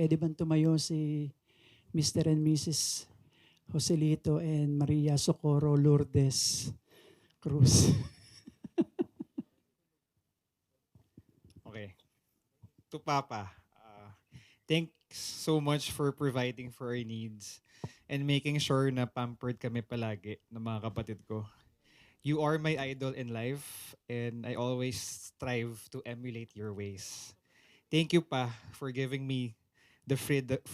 Pwede bang tumayo si Mr. and Mrs. Joselito and Maria Socorro Lourdes Cruz? Okay. To Papa, thanks so much for providing for our needs and making sure na pampered kami palagi ng mga kapatid ko. You are my idol in life and I always strive to emulate your ways. Thank you pa for giving me the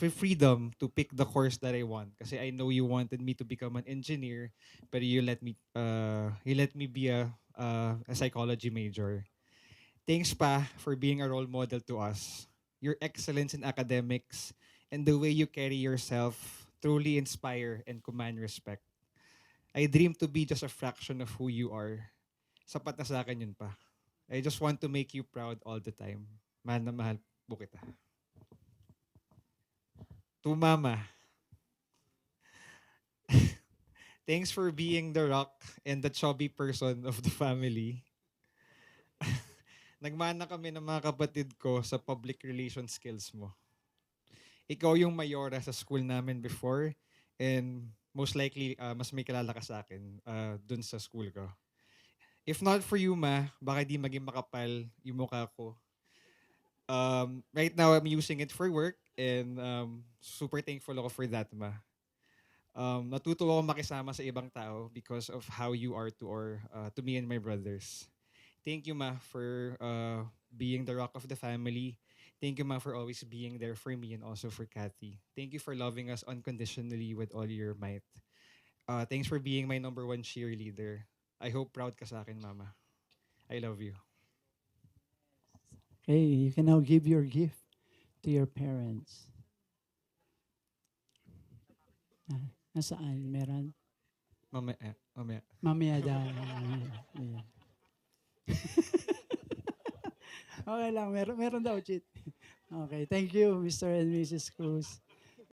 freedom to pick the course that I want. Kasi I know you wanted me to become an engineer, but you let me be a psychology major. Thanks pa for being a role model to us. Your excellence in academics and the way you carry yourself truly inspire and command respect. I dream to be just a fraction of who you are. Sapat na sa akin yun pa. I just want to make you proud all the time. Mahal na mahal po kita. To Mama, thanks for being the rock and the chubby person of the family. Nagmana kami ng mga kapatid ko sa public relations skills mo. Ikaw yung mayora sa school namin before and most likely mas may kilala ka sa akin dun sa school ko. If not for you, ma, baka di maging makapal yung mukha ko. Right now, I'm using it for work and super thankful ako for that, ma. Natuto ako makisama sa ibang tao because of how you are to me and my brothers. Thank you, ma, for being the rock of the family. Thank you, ma, for always being there for me and also for Kathy. Thank you for loving us unconditionally with all your might. Thanks for being my number one cheerleader. I hope proud ka sa akin, mama. I love you. Okay, you can now give your gift to your parents. Nasaan? Meron? Mamaya, mamaya. Mamaya daw. Ayan. Okay lang, meron daw, cheat. Okay, thank you, Mr. and Mrs. Cruz.